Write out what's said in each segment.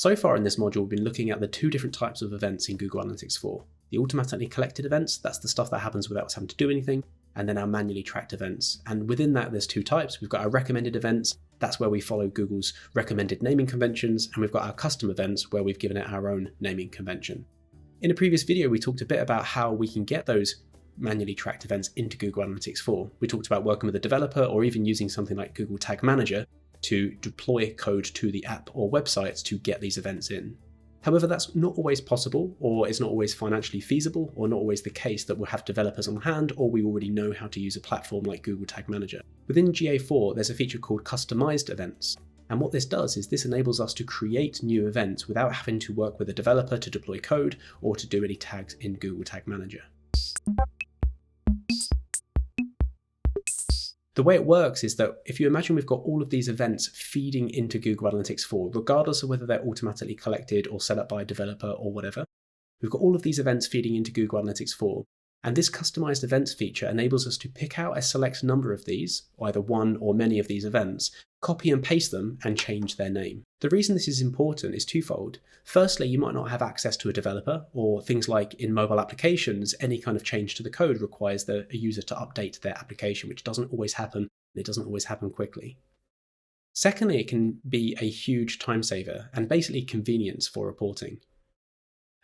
So far in this module, we've been looking at the two different types of events in Google Analytics 4. The automatically collected events, that's the stuff that happens without us having to do anything, and then our manually tracked events. And within that, there's two types. We've got our recommended events, that's where we follow Google's recommended naming conventions, and we've got our custom events where we've given it our own naming convention. In a previous video, we talked a bit about how we can get those manually tracked events into Google Analytics 4. We talked about working with a developer or even using something like Google Tag Manager to deploy code to the app or websites to get these events in. However, that's not always possible, or it's not always financially feasible, or not always the case that we'll have developers on hand, or we already know how to use a platform like Google Tag Manager. Within GA4, there's a feature called Customized events. And what this does is this enables us to create new events without having to work with a developer to deploy code or to do any tags in Google Tag Manager. The way it works is that if you imagine we've got all of these events feeding into Google Analytics 4, regardless of whether they're automatically collected or set up by a developer or whatever, we've got all of these events feeding into Google Analytics 4. And this customized events feature enables us to pick out a select number of these, either one or many of these events, copy and paste them and change their name. The reason this is important is twofold. Firstly, you might not have access to a developer, or things like in mobile applications, any kind of change to the code requires a user to update their application, which doesn't always happen, and it doesn't always happen quickly. Secondly, it can be a huge time saver and basically convenience for reporting.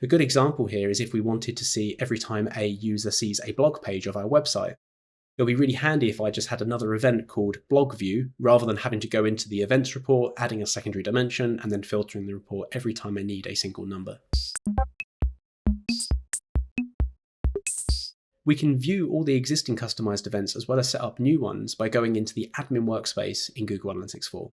A good example here is if we wanted to see every time a user sees a blog page of our website. It'll be really handy if I just had another event called blog view, rather than having to go into the events report, adding a secondary dimension, and then filtering the report every time I need a single number. We can view all the existing customized events as well as set up new ones by going into the admin workspace in Google Analytics 4.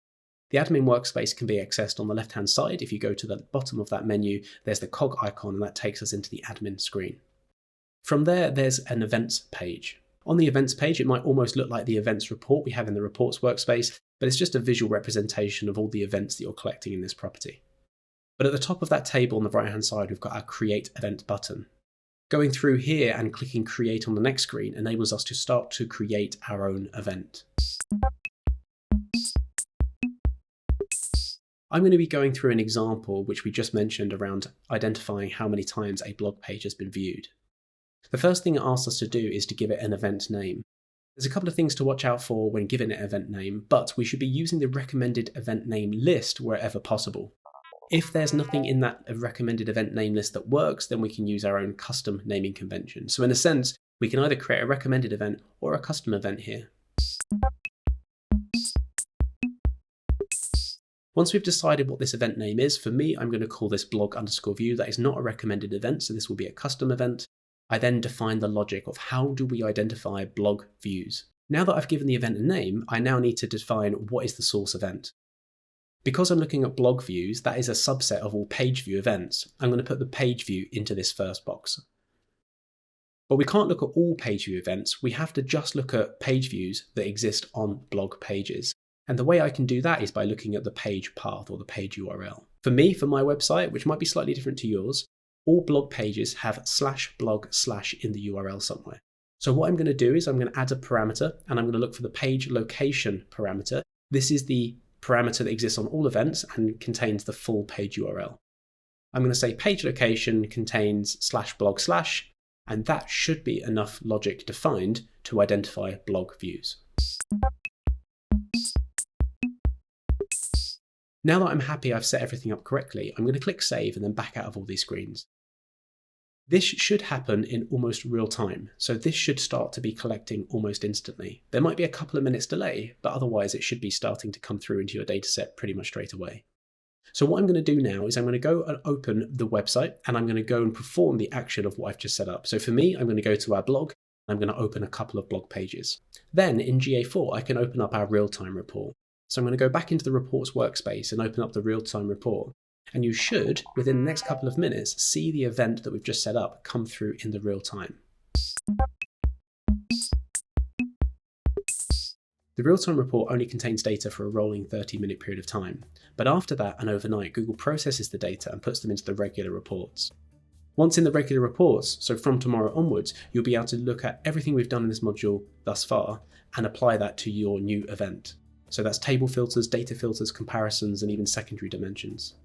The admin workspace can be accessed on the left-hand side. If you go to the bottom of that menu, there's the cog icon, and that takes us into the admin screen. From there, there's an events page. On the events page, it might almost look like the events report we have in the reports workspace, but it's just a visual representation of all the events that you're collecting in this property. But at the top of that table on the right-hand side, we've got our Create Event button. Going through here and clicking Create on the next screen enables us to start to create our own event. I'm going to be going through an example which we just mentioned around identifying how many times a blog page has been viewed. The first thing it asks us to do is to give it an event name. There's a couple of things to watch out for when giving it an event name, but we should be using the recommended event name list wherever possible. If there's nothing in that recommended event name list that works, then we can use our own custom naming convention. So in a sense, we can either create a recommended event or a custom event here. Once we've decided what this event name is, for me, I'm going to call this blog_view. That is not a recommended event, so this will be a custom event. I then define the logic of how do we identify blog views. Now that I've given the event a name, I now need to define what is the source event. Because I'm looking at blog views, that is a subset of all page view events. I'm going to put the page view into this first box. But we can't look at all page view events. We have to just look at page views that exist on blog pages. And the way I can do that is by looking at the page path or the page URL. For me, for my website, which might be slightly different to yours, all blog pages have /blog/ in the URL somewhere. So what I'm going to do is I'm going to add a parameter, and I'm going to look for the page location parameter. This is the parameter that exists on all events and contains the full page URL. I'm going to say page location contains /blog/, and that should be enough logic defined to identify blog views. Now that I'm happy I've set everything up correctly, I'm going to click Save and then back out of all these screens. This should happen in almost real time, so this should start to be collecting almost instantly. There might be a couple of minutes delay, but otherwise it should be starting to come through into your dataset pretty much straight away. So what I'm going to do now is I'm going to go and open the website, and I'm going to go and perform the action of what I've just set up. So for me, I'm going to go to our blog, and I'm going to open a couple of blog pages. Then in GA4, I can open up our real-time report. So I'm going to go back into the reports workspace and open up the real-time report. And you should, within the next couple of minutes, see the event that we've just set up come through in the real time. The real-time report only contains data for a rolling 30-minute period of time. But after that and overnight, Google processes the data and puts them into the regular reports. Once in the regular reports, so from tomorrow onwards, you'll be able to look at everything we've done in this module thus far and apply that to your new event. So that's table filters, data filters, comparisons, and even secondary dimensions.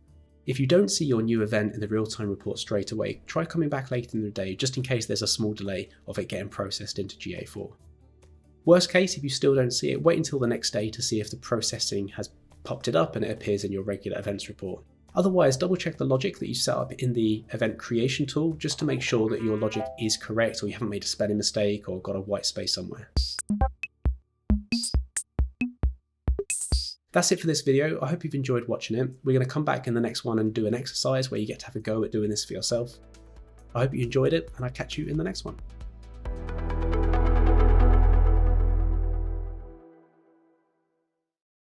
If you don't see your new event in the real-time report straight away, try coming back later in the day just in case there's a small delay of it getting processed into GA4. Worst case, if you still don't see it, wait until the next day to see if the processing has popped it up and it appears in your regular events report. Otherwise, double check the logic that you set up in the event creation tool just to make sure that your logic is correct or you haven't made a spelling mistake or got a white space somewhere. That's it for this video. I hope you've enjoyed watching it. We're going to come back in the next one and do an exercise where you get to have a go at doing this for yourself. I hope you enjoyed it, and I'll catch you in the next one.